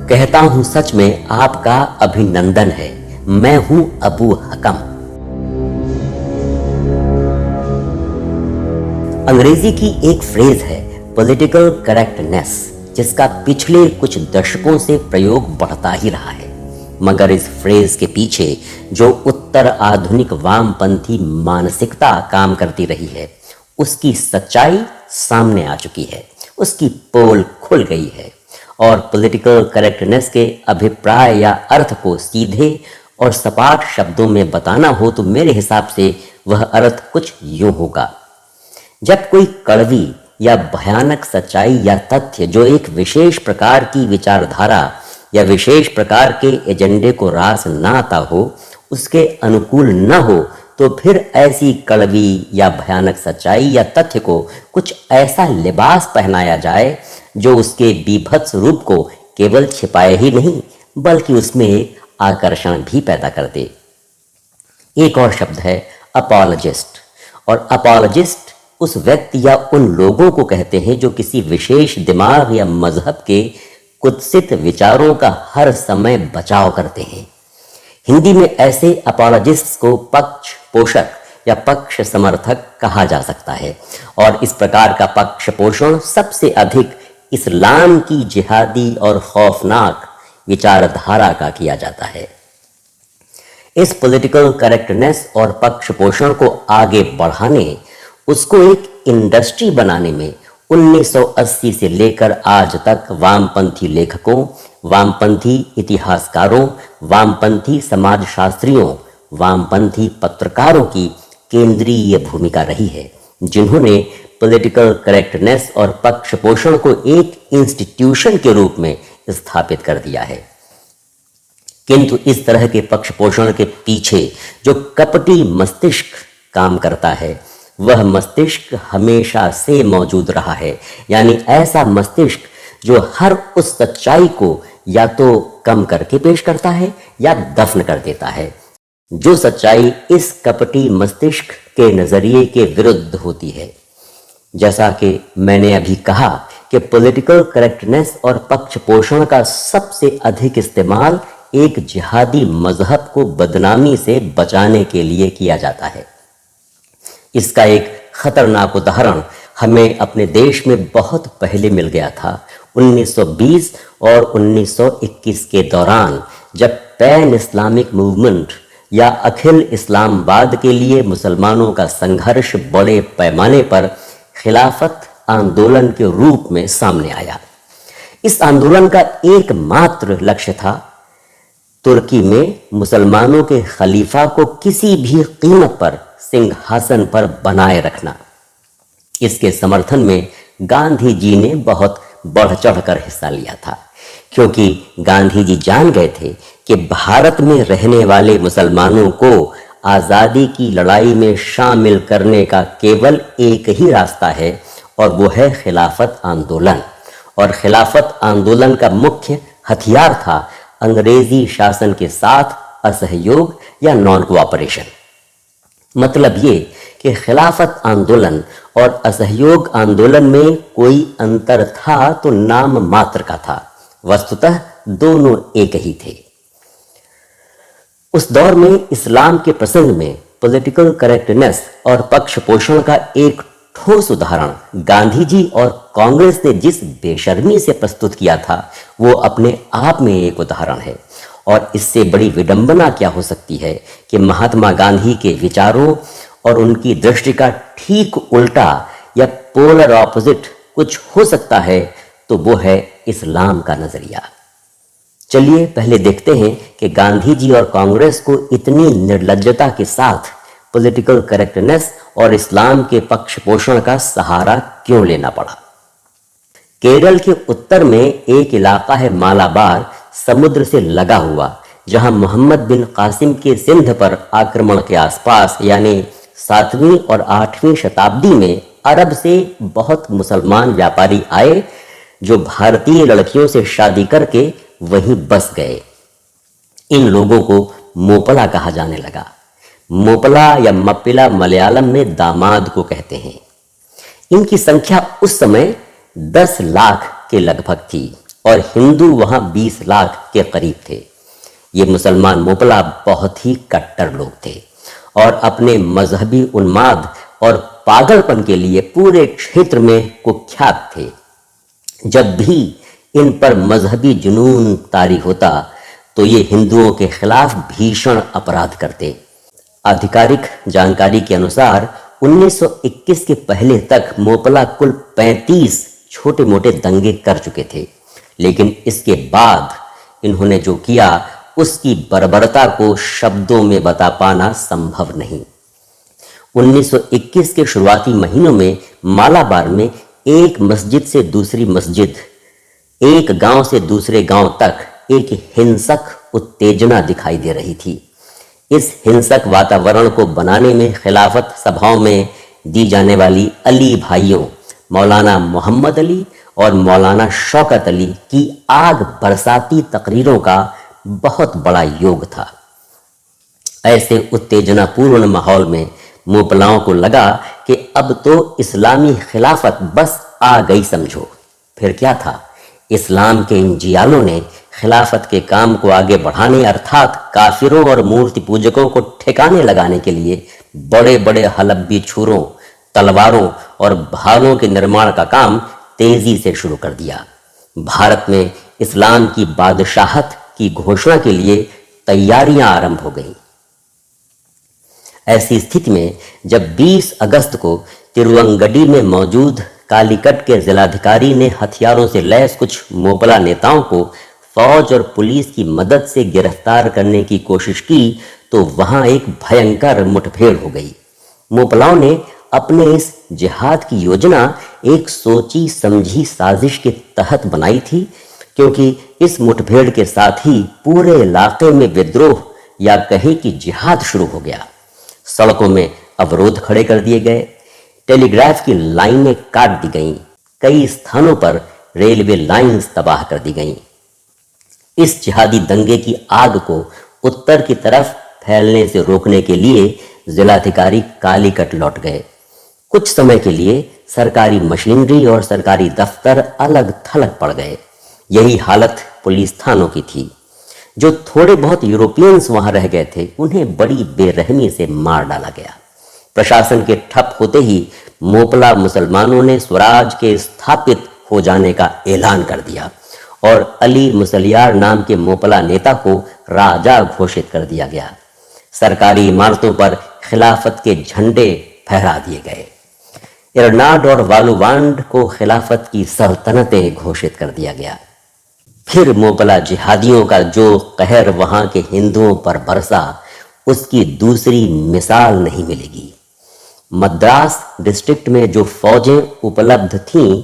कहता हूं सच में आपका अभिनंदन है। मैं हूं अबू हकम। अंग्रेजी की एक फ्रेज है पॉलिटिकल करेक्टनेस, जिसका पिछले कुछ दशकों से प्रयोग बढ़ता ही रहा है। मगर इस फ्रेज के पीछे जो उत्तर आधुनिक वामपंथी मानसिकता काम करती रही है, उसकी सच्चाई सामने आ चुकी है, उसकी पोल खुल गई है। और पॉलिटिकल करेक्टनेस के अभिप्राय या अर्थ को सीधे और सपाट शब्दों में बताना हो तो मेरे हिसाब से वह अर्थ कुछ यूं होगा। जब कोई कड़वी या भयानक सच्चाई या तथ्य जो एक विशेष प्रकार की विचारधारा या विशेष प्रकार के एजेंडे को रास ना आता हो, उसके अनुकूल न हो, तो फिर ऐसी कड़वी या भयानक सच्चाई या तथ्य को कुछ ऐसा लिबास पहनाया जाए जो उसके बीभत्स रूप को केवल छिपाए ही नहीं बल्कि उसमें एक आकर्षण भी पैदा कर दे। एक और शब्द है अपॉलजिस्ट। और अपॉलजिस्ट उस व्यक्ति या उन लोगों को कहते हैं जो किसी विशेष दिमाग या मजहब के कुत्सित विचारों का हर समय बचाव करते हैं। हिंदी में ऐसे अपॉलजिस्ट्स को पक्ष पोषक या पक्ष समर्थक कहा जा सकता है। और इस प्रकार का पक्ष पोषण सबसे अधिक इस्लाम की जिहादी और खौफनाक विचारधारा का किया जाता है। इस पॉलिटिकल करेक्टनेस और पक्ष पोषण को आगे बढ़ाने, उसको एक इंडस्ट्री बनाने में 1980 से लेकर आज तक वामपंथी लेखकों, वामपंथी इतिहासकारों, वामपंथी समाजशास्त्रियों, वामपंथी पत्रकारों की केंद्रीय भूमिका रही है, जिन्होंने पॉलिटिकल करेक्टनेस और पक्ष पोषण को एक इंस्टीट्यूशन के रूप में स्थापित कर दिया है। किंतु इस तरह के पक्ष पोषण के पीछे जो कपटी मस्तिष्क काम करता है, वह मस्तिष्क हमेशा से मौजूद रहा है। यानी ऐसा मस्तिष्क जो हर उस सच्चाई को या तो कम करके पेश करता है या दफन कर देता है, जो सच्चाई इस कपटी मस्तिष्क के नजरिए के विरुद्ध होती है। जैसा कि मैंने अभी कहा कि पॉलिटिकल करेक्टनेस और पक्ष पोषण का सबसे अधिक इस्तेमाल एक जिहादी मजहब को बदनामी से बचाने के लिए किया जाता है। इसका एक खतरनाक उदाहरण हमें अपने देश में बहुत पहले मिल गया था। 1920 और 1921 के दौरान, जब पैन इस्लामिक मूवमेंट या अखिल इस्लामवाद के लिए मुसलमानों का संघर्ष बड़े पैमाने पर खिलाफत आंदोलन के रूप में सामने आया। इस आंदोलन का एकमात्र लक्ष्य था तुर्की में मुसलमानों के खलीफा को किसी भी कीमत पर सिंहासन पर बनाए रखना। इसके समर्थन में गांधी जी ने बहुत बढ़ चढ़कर हिस्सा लिया था, क्योंकि गांधी जी जान गए थे कि भारत में रहने वाले मुसलमानों को आज़ादी की लड़ाई में शामिल करने का केवल एक ही रास्ता है, और वो है खिलाफत आंदोलन। और खिलाफत आंदोलन का मुख्य हथियार था अंग्रेजी शासन के साथ असहयोग या नॉन कोऑपरेशन। मतलब ये कि खिलाफत आंदोलन और असहयोग आंदोलन में कोई अंतर था तो नाम मात्र का था, वस्तुतः दोनों एक ही थे। उस दौर में इस्लाम के प्रसंग में पॉलिटिकल करेक्टनेस और पक्ष पोषण का एक ठोस उदाहरण गांधी जी और कांग्रेस ने जिस बेशर्मी से प्रस्तुत किया था, वो अपने आप में एक उदाहरण है। और इससे बड़ी विडंबना क्या हो सकती है कि महात्मा गांधी के विचारों और उनकी दृष्टि का ठीक उल्टा या पोलर ऑपोजिट कुछ हो सकता है, तो वो है इस्लाम का नजरिया। चलिए पहले देखते हैं कि गांधी जी और कांग्रेस को इतनी निर्लज्जता के साथ पॉलिटिकल करेक्टनेस और इस्लाम के पक्ष पोषण का सहारा क्यों लेना पड़ा। केरल के उत्तर में एक इलाका है मालाबार, समुद्र से लगा हुआ, जहां मोहम्मद बिन कासिम के सिंध पर आक्रमण के आसपास यानी 7वीं और 8वीं शताब्दी में अरब से बहुत मुसलमान व्यापारी आए, जो भारतीय लड़कियों से शादी करके वहीं बस गए। इन लोगों को मोपला कहा जाने लगा। मोपला या मप्पिला मलयालम में दामाद को कहते हैं। इनकी संख्या उस समय 10 लाख के लगभग थी और हिंदू वहां 20 लाख के करीब थे। ये मुसलमान मोपला बहुत ही कट्टर लोग थे और अपने मजहबी उन्माद और पागलपन के लिए पूरे क्षेत्र में कुख्यात थे। जब भी इन पर मजहबी जुनून तारी होता तो ये हिंदुओं के खिलाफ भीषण अपराध करते। आधिकारिक जानकारी के अनुसार 1921 के पहले तक मोपला कुल 35 छोटे मोटे दंगे कर चुके थे, लेकिन इसके बाद इन्होंने जो किया उसकी बर्बरता को शब्दों में बता पाना संभव नहीं। 1921 के शुरुआती महीनों में मालाबार में एक मस्जिद से दूसरी मस्जिद, एक गांव से दूसरे गांव तक एक हिंसक उत्तेजना दिखाई दे रही थी। इस हिंसक वातावरण को बनाने में खिलाफत सभाओं में दी जाने वाली अली भाइयों मौलाना मोहम्मद अली और मौलाना शौकत अली की आग बरसाती तकरीरों का बहुत बड़ा योग था। ऐसे उत्तेजनापूर्ण माहौल में मोपलाओं को लगा कि अब तो इस्लामी खिलाफत बस आ गई समझो। फिर क्या था, इस्लाम के इन जियालों ने खिलाफत के काम को आगे बढ़ाने अर्थात काफिरों और मूर्ति पूजकों को ठिकाने लगाने के लिए बड़े बड़े हलब्बी छुरों, तलवारों और भालों के निर्माण का काम तेजी से शुरू कर दिया। भारत में इस्लाम की बादशाहत की घोषणा के लिए तैयारियां आरंभ हो गईं। ऐसी स्थिति में जब 20 अगस्त को तिरुवंगडी में मौजूद कालीकट के जिलाधिकारी ने हथियारों से लैस कुछ मोपला नेताओं को फौज और पुलिस की मदद से गिरफ्तार करने की कोशिश की तो वहां एक भयंकर मुठभेड़ हो गई। मोपलाओं ने अपने इस जिहाद की योजना एक सोची समझी साजिश के तहत बनाई थी, क्योंकि इस मुठभेड़ के साथ ही पूरे इलाके में विद्रोह या कहे कि जिहाद शुरू हो गया। सड़कों में अवरोध खड़े कर दिए गए, टेलीग्राफ की लाइनें काट दी गईं, कई स्थानों पर रेलवे लाइंस तबाह कर दी गईं। इस जिहादी दंगे की आग को उत्तर की तरफ फैलने से रोकने के लिए जिलाधिकारी कालीकट लौट गए। कुछ समय के लिए सरकारी मशीनरी और सरकारी दफ्तर अलग थलग पड़ गए। यही हालत पुलिस थानों की थी। जो थोड़े बहुत यूरोपियंस वहां रह गए थे उन्हें बड़ी बेरहमी से मार डाला गया। प्रशासन के ठप होते ही मोपला मुसलमानों ने स्वराज के स्थापित हो जाने का ऐलान कर दिया और अली मुसलियार नाम के मोपला नेता को राजा घोषित कर दिया गया। सरकारी इमारतों पर खिलाफत के झंडे फहरा दिए गए। इरनाड और वालुवांड को खिलाफत की सल्तनतें घोषित कर दिया गया। फिर मोपला जिहादियों का जो कहर वहां के हिंदुओं पर बरसा उसकी दूसरी मिसाल नहीं मिलेगी। मद्रास डिस्ट्रिक्ट में जो फौजें उपलब्ध थीं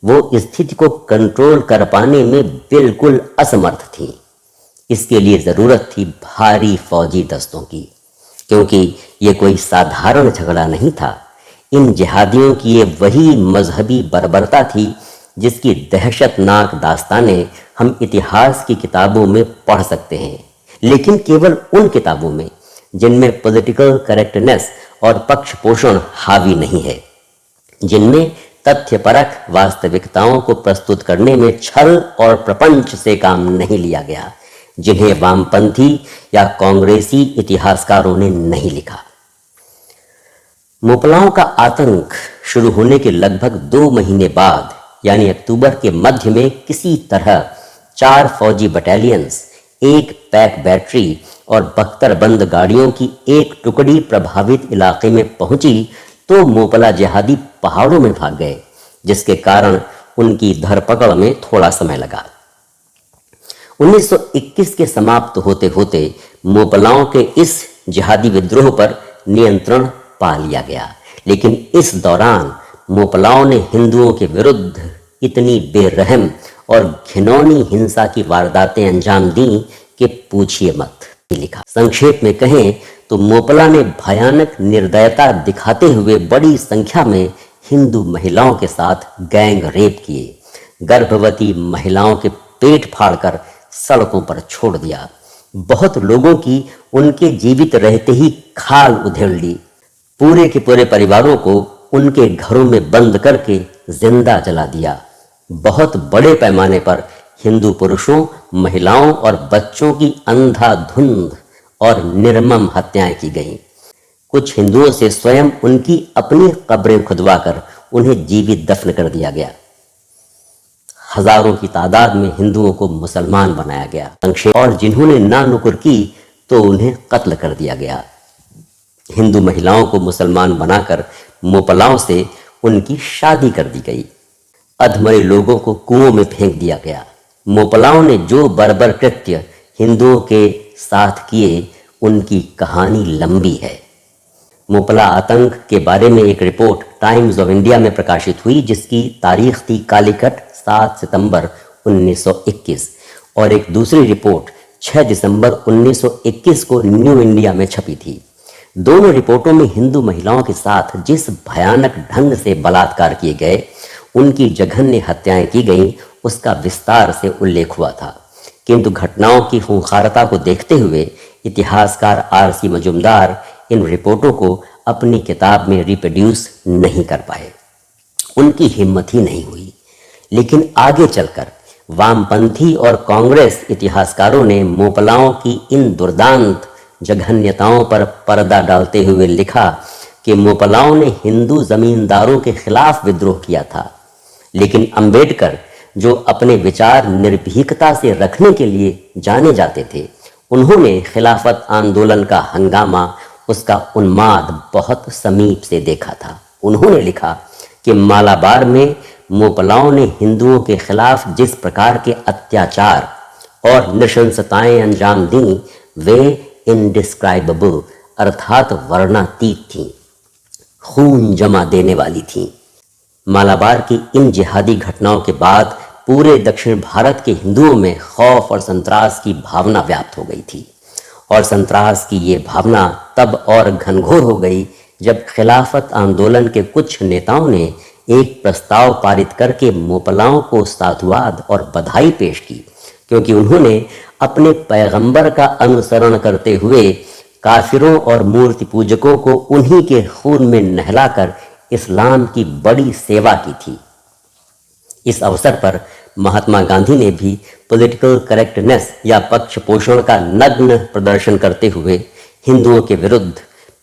वो स्थिति को कंट्रोल कर पाने में बिल्कुल असमर्थ थीं। इसके लिए जरूरत थी भारी फौजी दस्तों की, क्योंकि ये कोई साधारण झगड़ा नहीं था। इन जिहादियों की ये वही मजहबी बर्बरता थी जिसकी दहशतनाक दास्तानें हम इतिहास की किताबों में पढ़ सकते हैं, लेकिन केवल उन किताबों में जिनमें पॉलिटिकल करेक्टनेस और पक्ष पोषण हावी नहीं है, जिनमें तथ्यपरक वास्तविकताओं को प्रस्तुत करने में छल और प्रपंच से काम नहीं लिया गया, जिन्हें वामपंथी या कांग्रेसी इतिहासकारों ने नहीं लिखा। मोपलाओं का आतंक शुरू होने के लगभग 2 महीने बाद यानी अक्टूबर के मध्य में किसी तरह 4 फौजी बटालियंस, 1 पैक बैटरी और बख्तरबंद गाड़ियों की एक टुकड़ी प्रभावित इलाके में पहुंची तो मोपला जिहादी पहाड़ों में भाग गए, जिसके कारण उनकी धरपकड़ में थोड़ा समय लगा। 1921 के समाप्त होते होते मोपलाओं के इस जिहादी विद्रोह पर नियंत्रण पा लिया गया, लेकिन इस दौरान मोपलाओं ने हिंदुओं के विरुद्ध इतनी बेरहम और घिनौनी हिंसा की वारदातें अंजाम दी कि पूछिए मत। लिखा संक्षेप में कहें तो मोपला ने भयानक निर्दयता दिखाते हुए बड़ी संख्या में हिंदू महिलाओं के साथ गैंग रेप किए, गर्भवती महिलाओं के पेट फाड़कर सड़कों पर छोड़ दिया, बहुत लोगों की उनके जीवित रहते ही खाल उधेड़ ली, पूरे के पूरे परिवारों को उनके घरों में बंद करके जिंदा जला दिया। बहुत बड़े पैमाने पर हिंदू पुरुषों, महिलाओं और बच्चों की अंधाधुंध और निर्मम हत्याएं की गईं। कुछ हिंदुओं से स्वयं उनकी अपनी कब्रें खुदवाकर उन्हें जीवित दफन कर दिया गया। हजारों की तादाद में हिंदुओं को मुसलमान बनाया गया। संक्षेप, और जिन्होंने ना नुकुर की तो उन्हें कत्ल कर दिया गया। हिंदू महिलाओं को मुसलमान बनाकर मोपलाओं से उनकी शादी कर दी गई। अधमरे लोगों को कुओं में फेंक दिया गया। मोपलाओं ने जो बर्बर कृत्य हिंदुओं के साथ किए, उनकी कहानी लंबी है। मोपला आतंक के बारे में एक रिपोर्ट टाइम्स ऑफ इंडिया में प्रकाशित हुई, जिसकी तारीख थी कालीकट 7 सितंबर 1921, और एक दूसरी रिपोर्ट 6 दिसंबर 1921 को न्यू इंडिया में छपी थी। दोनों रिपोर्टों में हिंदू महिलाओं के साथ जिस भयानक ढंग से बलात्कार किए गए, उनकी जघन्य हत्याएं की गईं, उसका विस्तार से उल्लेख हुआ था। किंतु घटनाओं की खूंखारता को देखते हुए इतिहासकार आर.सी. मजूमदार इन रिपोर्टों को अपनी किताब में रिप्रोड्यूस नहीं कर पाए। उनकी हिम्मत ही नहीं हुई। लेकिन आगे चलकर वामपंथी और कांग्रेस इतिहासकारों ने मोपलाओं की इन दुर्दांत जघन्यताओं पर पर्दा डालते हुए लिखा कि मोपलाओं ने हिंदू जमींदारों के खिलाफ विद्रोह किया था। लेकिन अंबेडकर, जो अपने विचार निर्भीकता से रखने के लिए जाने जाते थे, उन्होंने खिलाफत आंदोलन का हंगामा, उसका उन्माद बहुत समीप से देखा था। उन्होंने लिखा कि मालाबार में मोपलाओं ने हिंदुओं के खिलाफ जिस प्रकार के अत्याचार और नृशंसताएं अंजाम दी, वे इनडिस्क्राइबेबल अर्थात वर्णातीत थीं, खून जमा देने वाली थीं। मालाबार की इन जिहादी घटनाओं के बाद पूरे दक्षिण भारत के हिंदुओं में खौफ और संतरास की भावना व्याप्त हो गई थी। और संतरास की ये भावना तब और घनघोर हो गई जब खिलाफत आंदोलन के कुछ नेताओं ने एक प्रस्ताव पारित करके मोपलाओं को साधुवाद और बधाई पेश की, क्योंकि उन्होंने अपने पैगंबर का अनुसरण करते हुए काफिरों और मूर्ति पूजकों को उन्हीं के खून में नहलाकर इस्लाम की बड़ी सेवा की थी। इस अवसर पर महात्मा गांधी ने भी पॉलिटिकल करेक्टनेस या पक्ष पोषण का नग्न प्रदर्शन करते हुए हिंदुओं के विरुद्ध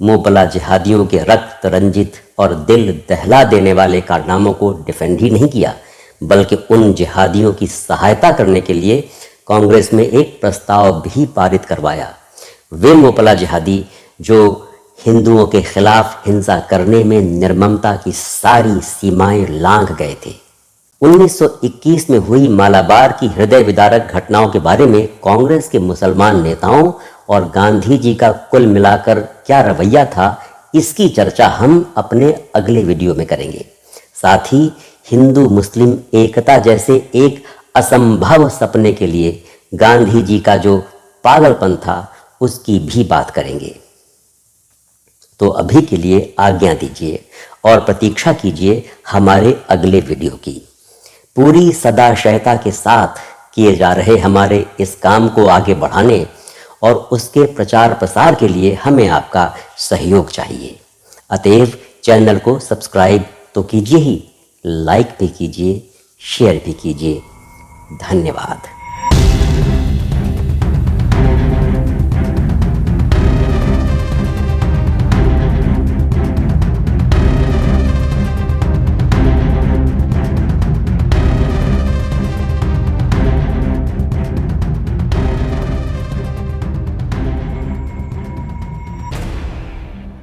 मोपला जिहादियों के रक्त रंजित और दिल दहला देने वाले कारनामों को डिफेंड ही नहीं किया, बल्कि उन जिहादियों की सहायता करने के लिए कांग्रेस में एक प्रस्ताव भी पारित करवाया। वे मोपला जिहादी जो हिंदुओं के खिलाफ हिंसा करने में निर्ममता की सारी सीमाएं लांघ गए थे। 1921 में हुई मालाबार की हृदय विदारक घटनाओं के बारे में कांग्रेस के मुसलमान नेताओं और गांधी जी का कुल मिलाकर क्या रवैया था, इसकी चर्चा हम अपने अगले वीडियो में करेंगे। साथ ही हिंदू मुस्लिम एकता जैसे एक असंभव सपने के लिए गांधी जी का जो पागलपन था, उसकी भी बात करेंगे। तो अभी के लिए आज्ञा दीजिए और प्रतीक्षा कीजिए हमारे अगले वीडियो की। पूरी सदाशयता के साथ किए जा रहे हमारे इस काम को आगे बढ़ाने और उसके प्रचार प्रसार के लिए हमें आपका सहयोग चाहिए। अतएव चैनल को सब्सक्राइब तो कीजिए ही, लाइक भी कीजिए, शेयर भी कीजिए। धन्यवाद।